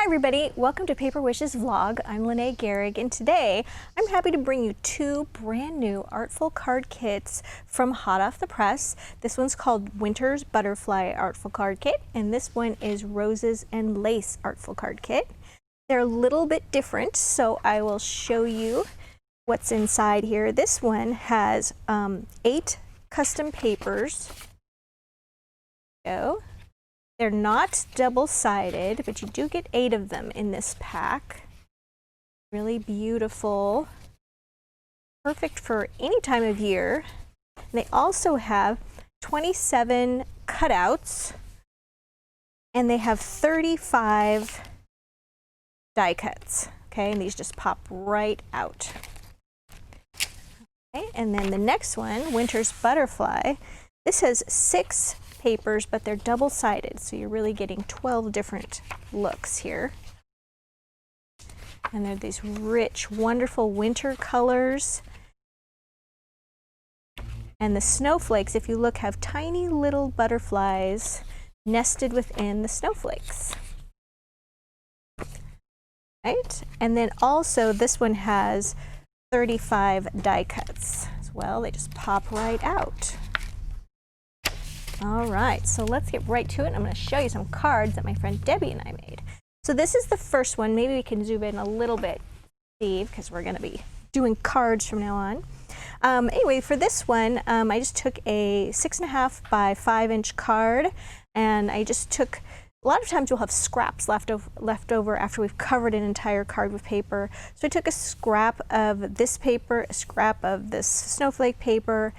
Hi everybody, welcome to Paper Wishes vlog. I'm Lene Gehrig, and today I'm happy to bring you two brand new Artful card kits from hot off the press. This one's called Winter's Butterfly Artful Card Kit, and this one is Roses and Lace Artful Card Kit. They're a little bit different, so I will show you what's inside here. This one has 8 custom papers. Go. They're not double-sided, but you do get 8 of them in this pack. Really beautiful. Perfect for any time of year. And they also have 27 cutouts, and they have 35 die cuts. Okay, and these just pop right out. Okay, and then the next one, Winter's Butterfly. This has 6 papers, but they're double-sided, so you're really getting 12 different looks here. And they're these rich, wonderful winter colors. And the snowflakes, if you look, have tiny little butterflies nested within the snowflakes. Right? And then also this one has 35 die cuts as well. They just pop right out. All right, so let's get right to it. I'm going to show you some cards that my friend Debbie and I made. So this is the first one. Maybe we can zoom in a little bit, Steve, because we're going to be doing cards from now on. Anyway, for this one, I just took a 6.5 by 5-inch card, and I just took, a lot of times you'll have scraps left over after we've covered an entire card with paper. So I took a scrap of this paper, a scrap of this snowflake paper,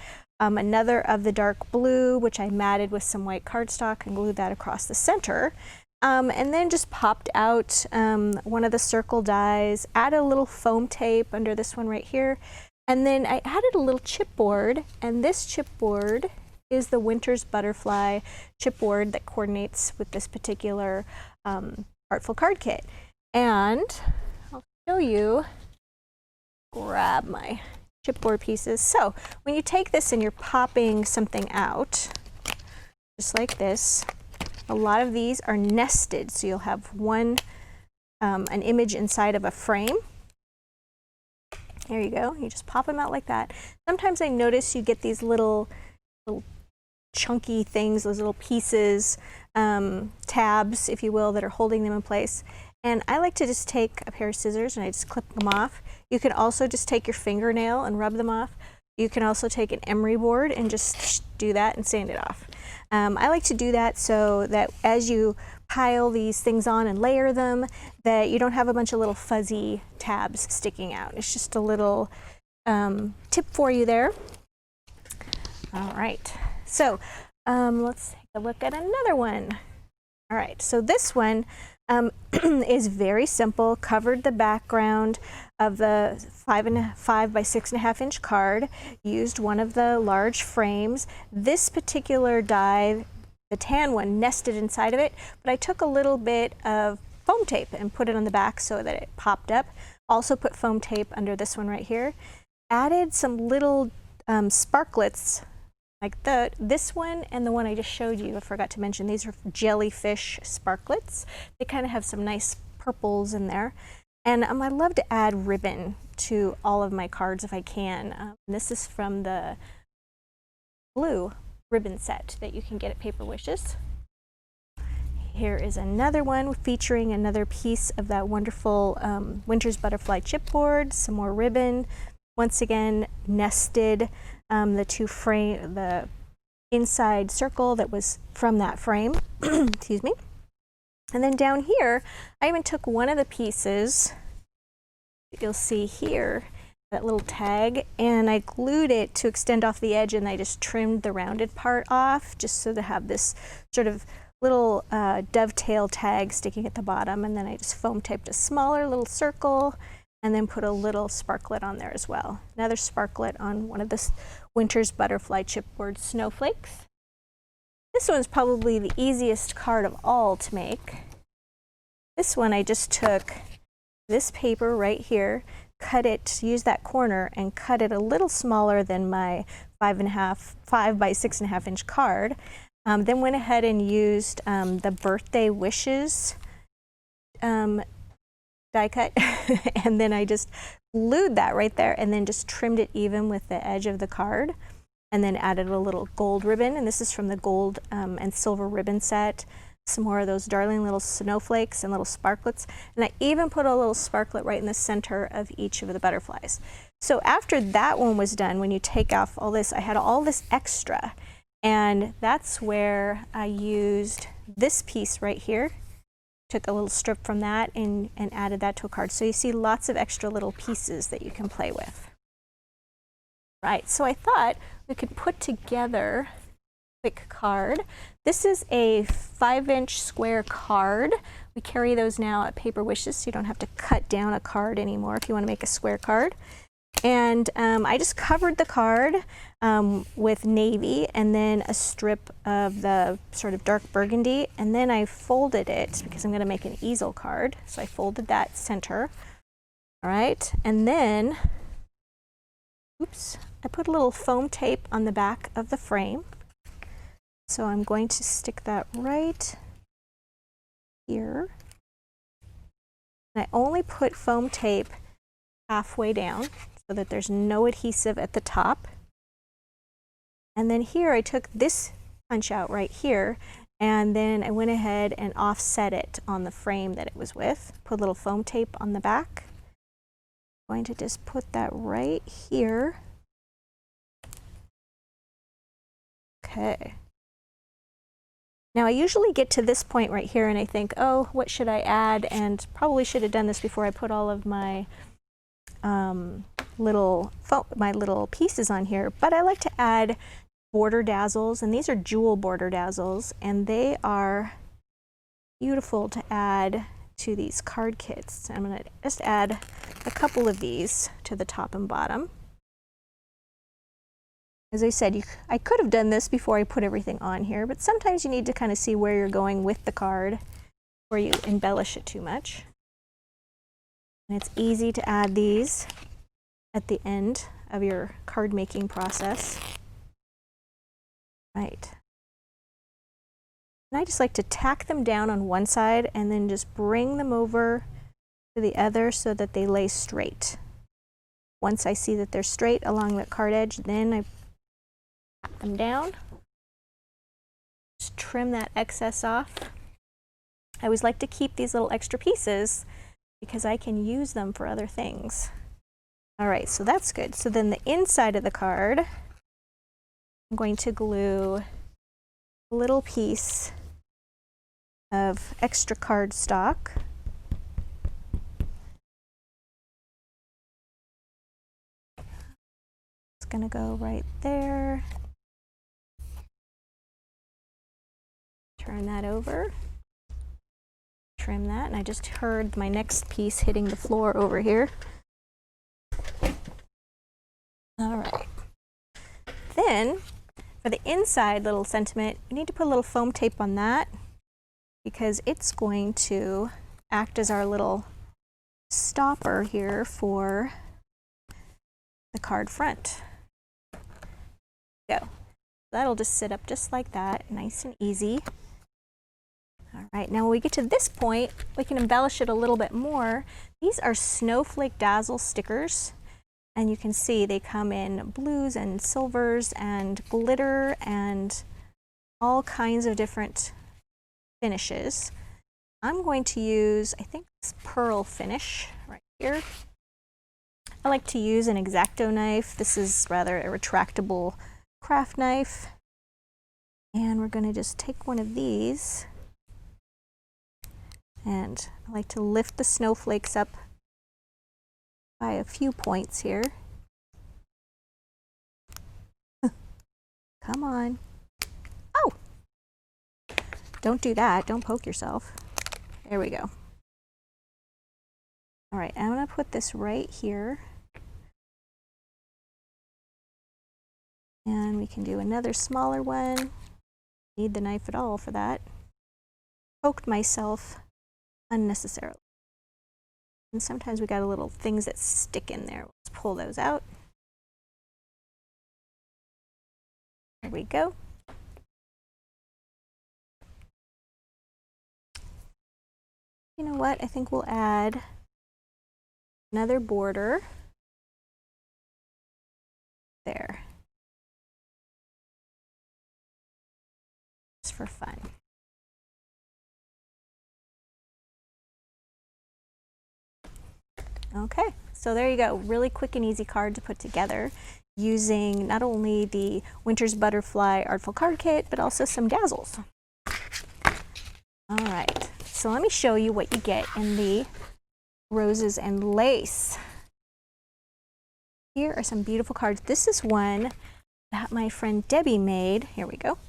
another of the dark blue, which I matted with some white cardstock and glued that across the center. And then just popped out one of the circle dies, added a little foam tape under this one right here, and then I added a little chipboard, and this chipboard is the Winter's Butterfly chipboard that coordinates with this particular Artful card kit. And I'll show you, grab my chipboard pieces. So when you take this and you're popping something out, just like this, a lot of these are nested, so you'll have one, an image inside of a frame. There you go. You just pop them out like that. Sometimes I notice you get these little chunky things, those little pieces, tabs, if you will, that are holding them in place. And I like to just take a pair of scissors and I just clip them off. You can also just take your fingernail and rub them off. You can also take an emery board and just do that and sand it off. I like to do that so that as you pile these things on and layer them, that you don't have a bunch of little fuzzy tabs sticking out. It's just a little tip for you there. All right, so let's take a look at another one. All right, so this one is very simple. Covered the background of the 5 by 6.5 inch card, used one of the large frames. This particular die, the tan one, nested inside of it, but I took a little bit of foam tape and put it on the back so that it popped up. Also put foam tape under this one right here. Added some little sparklets like this one and the one I just showed you. I forgot to mention, these are jellyfish sparklets. They kind of have some nice purples in there. And I love to add ribbon to all of my cards if I can. This is from the blue ribbon set that you can get at Paper Wishes. Here is another one featuring another piece of that wonderful Winter's Butterfly chipboard, some more ribbon. Once again, nested the inside circle that was from that frame. Excuse me. And then down here, I even took one of the pieces that you'll see here, that little tag, and I glued it to extend off the edge, and I just trimmed the rounded part off just so to have this sort of little dovetail tag sticking at the bottom. And then I just foam taped a smaller little circle and then put a little sparklet on there as well. Another sparklet on one of the Winter's Butterfly chipboard snowflakes. This one's probably the easiest card of all to make. This one I just took this paper right here, cut it, use that corner and cut it a little smaller than my 5 by 6.5 inch card. Then went ahead and used the birthday wishes die cut and then I just glued that right there and then just trimmed it even with the edge of the card and then added a little gold ribbon, and this is from the gold and silver ribbon set. Some more of those darling little snowflakes and little sparklets, and I even put a little sparklet right in the center of each of the butterflies. So after that one was done, when you take off all this, I had all this extra, and that's where I used this piece right here. Took a little strip from that and added that to a card. So you see lots of extra little pieces that you can play with. Right, so I thought we could put together a quick card. This is a 5-inch square card. We carry those now at Paper Wishes, so you don't have to cut down a card anymore if you want to make a square card. And I just covered the card with navy and then a strip of the sort of dark burgundy, and then I folded it because I'm going to make an easel card. So I folded that center. All right, and then, oops, I put a little foam tape on the back of the frame. So I'm going to stick that right here. And I only put foam tape halfway down so that there's no adhesive at the top. And then here I took this punch out right here, and then I went ahead and offset it on the frame that it was with. Put a little foam tape on the back. I'm going to just put that right here. Okay. Now I usually get to this point right here and I think, oh, what should I add? And probably should have done this before I put all of my little pieces on here, but I like to add border dazzles, and these are jewel border dazzles, and they are beautiful to add to these card kits. I'm going to just add a couple of these to the top and bottom. As I said, I could have done this before I put everything on here, but sometimes you need to kind of see where you're going with the card before you embellish it too much. And it's easy to add these at the end of your card making process. Right. And I just like to tack them down on one side and then just bring them over to the other so that they lay straight. Once I see that they're straight along the card edge, then I pat them down. Just trim that excess off. I always like to keep these little extra pieces because I can use them for other things. All right, so that's good. So then the inside of the card, I'm going to glue a little piece of extra cardstock. It's going to go right there. Turn that over. Trim that, and I just heard my next piece hitting the floor over here. All right. Then, for the inside little sentiment, you need to put a little foam tape on that because it's going to act as our little stopper here for the card front. Go. That'll just sit up just like that, nice and easy. All right, now when we get to this point, we can embellish it a little bit more. These are snowflake dazzle stickers, and you can see they come in blues and silvers and glitter and all kinds of different finishes. I'm going to use, I think, this pearl finish right here. I like to use an X-Acto knife. This is rather a retractable craft knife. And we're going to just take one of these. And I like to lift the snowflakes up by a few points here. Come on. Oh! Don't do that. Don't poke yourself. There we go. All right, I'm going to put this right here. And we can do another smaller one. Need the knife at all for that. Poked myself unnecessarily. And sometimes we got a little things that stick in there. Let's pull those out. There we go. You know what? I think we'll add another border there. Just for fun. Okay, so there you go. Really quick and easy card to put together using not only the Winter's Butterfly Artful Card Kit, but also some dazzles. All right, so let me show you what you get in the Roses and Lace. Here are some beautiful cards. This is one that my friend Debbie made. Here we go.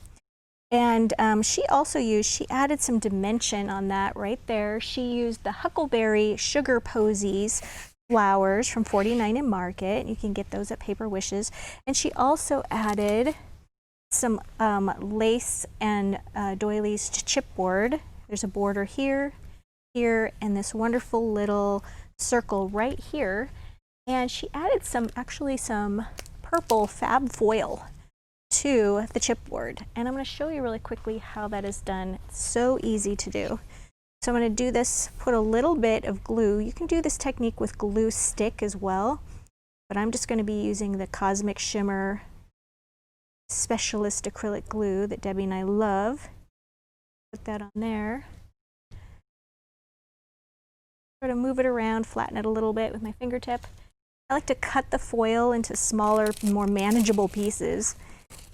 And she added some dimension on that right there. She used the Huckleberry Sugar Posies flowers from 49 in Market. You can get those at Paper Wishes. And she also added some lace and doilies chipboard. There's a border here, here, and this wonderful little circle right here. And she added actually some purple fab foil to the chipboard, and I'm going to show you really quickly how that is done. It's so easy to do. So I'm going to do this, put a little bit of glue. You can do this technique with glue stick as well, but I'm just going to be using the Cosmic Shimmer Specialist acrylic glue that Debbie and I love. Put that on there. Sort of move it around, flatten it a little bit with my fingertip. I like to cut the foil into smaller, more manageable pieces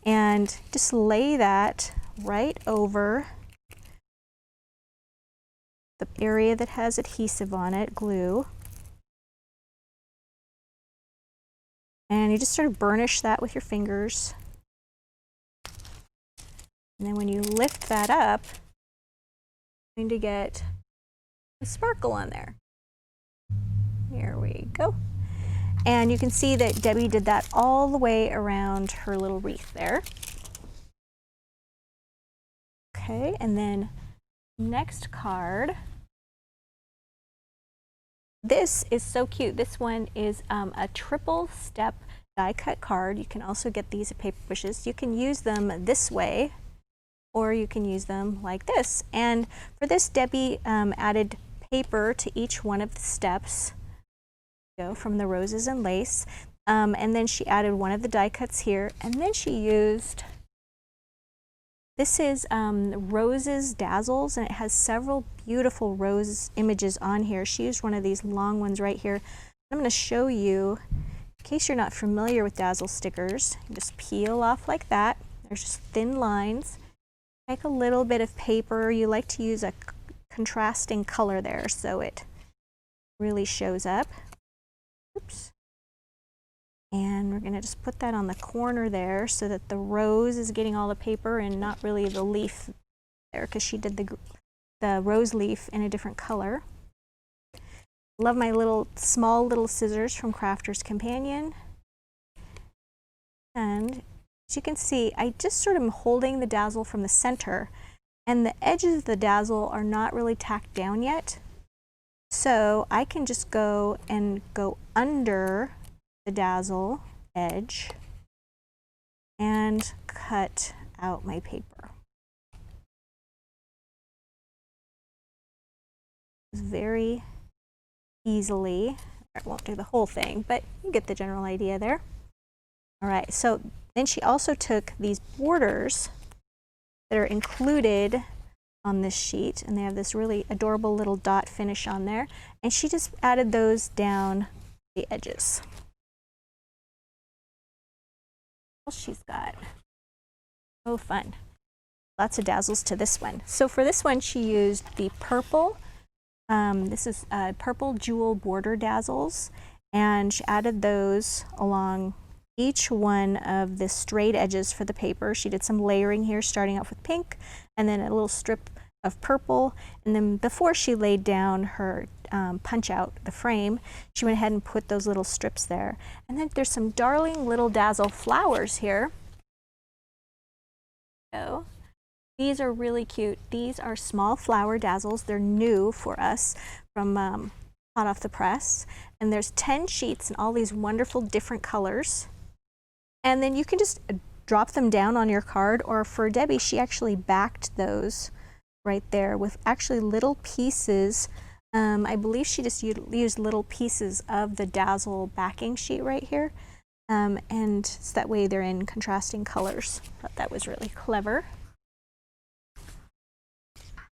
and just lay that right over the area that has adhesive on it, glue. And you just sort of burnish that with your fingers. And then when you lift that up, you're going to get a sparkle on there. Here we go. And you can see that Debbie did that all the way around her little wreath there. Okay, and then next card. This is so cute. This one is a triple step die cut card. You can also get these at Paper Wishes. You can use them this way, or you can use them like this. And for this, Debbie added paper to each one of the steps. From the Roses and Lace, and then she added one of the die cuts here, and then she used, this is Roses Dazzles, and it has several beautiful rose images on here. She used one of these long ones right here. I'm going to show you, in case you're not familiar with dazzle stickers, you just peel off like that. There's just thin lines. Take a little bit of paper. You like to use a contrasting color there so it really shows up. Oops. And we're going to just put that on the corner there so that the rose is getting all the paper and not really the leaf there, because she did the rose leaf in a different color. Love my small little scissors from Crafter's Companion. And as you can see, I just sort of am holding the dazzle from the center, and the edges of the dazzle are not really tacked down yet. So I can just go under the dazzle edge and cut out my paper. Very easily. I won't do the whole thing, but you get the general idea there. All right, so then she also took these borders that are included on this sheet, and they have this really adorable little dot finish on there, and she just added those down the edges. What else she's got? Oh, fun. Lots of dazzles to this one. So for this one, she used the purple, this is purple jewel border dazzles, and she added those along each one of the straight edges for the paper. She did some layering here, starting off with pink, and then a little strip of purple. And then before she laid down her punch out the frame, she went ahead and put those little strips there. And then there's some darling little dazzle flowers here. So these are really cute. These are small flower dazzles. They're new for us from hot off the press. And there's 10 sheets in all these wonderful different colors. And then you can just drop them down on your card, or for Debbie, she actually backed those right there with actually little pieces. I believe she just used little pieces of the Dazzle backing sheet right here. And so that way they're in contrasting colors. Thought that was really clever.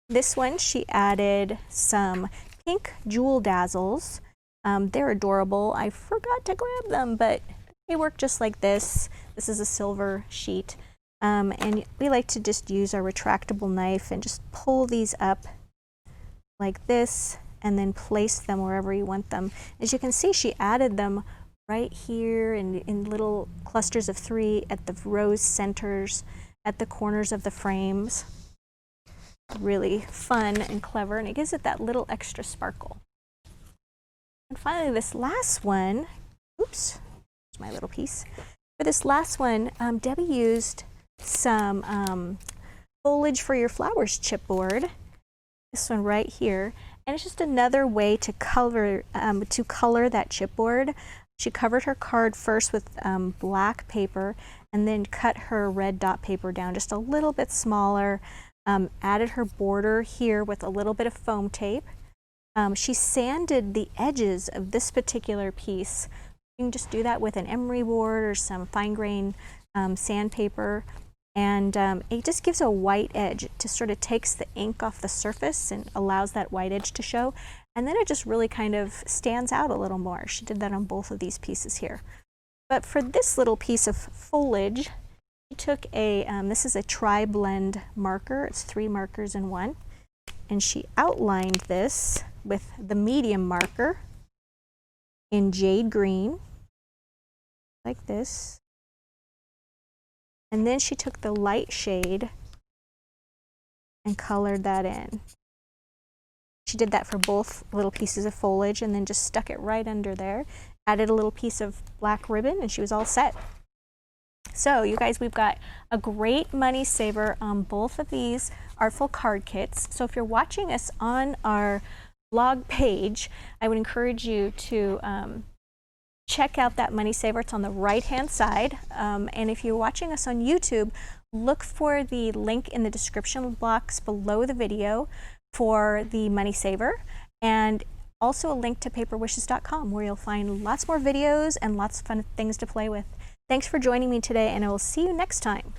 This one, she added some pink jewel dazzles. They're adorable. I forgot to grab them, but they work just like this. This is a silver sheet. And we like to just use our retractable knife and just pull these up like this and then place them wherever you want them. As you can see, she added them right here in little clusters of 3 at the rose centers, at the corners of the frames. Really fun and clever, and it gives it that little extra sparkle. And finally, this last one, oops, here's my little piece. For this last one, Debbie used some foliage for your flowers chipboard. This one right here, and it's just another way to color that chipboard. She covered her card first with black paper, and then cut her red dot paper down just a little bit smaller. Added her border here with a little bit of foam tape. She sanded the edges of this particular piece. You can just do that with an emery board or some fine grain sandpaper, and it just gives a white edge. It just sort of takes the ink off the surface and allows that white edge to show, and then it just really kind of stands out a little more. She did that on both of these pieces here. But for this little piece of foliage, she took a, this is a tri-blend marker. It's 3 markers in one. And she outlined this with the medium marker in jade green, like this. And then she took the light shade and colored that in. She did that for both little pieces of foliage and then just stuck it right under there. Added a little piece of black ribbon and she was all set. So you guys, we've got a great money saver on both of these Artful card kits. So if you're watching us on our blog page, I would encourage you to check out that money saver. It's on the right hand side. And if you're watching us on YouTube, look for the link in the description box below the video for the money saver, and also a link to paperwishes.com where you'll find lots more videos and lots of fun things to play with. Thanks for joining me today, and I will see you next time.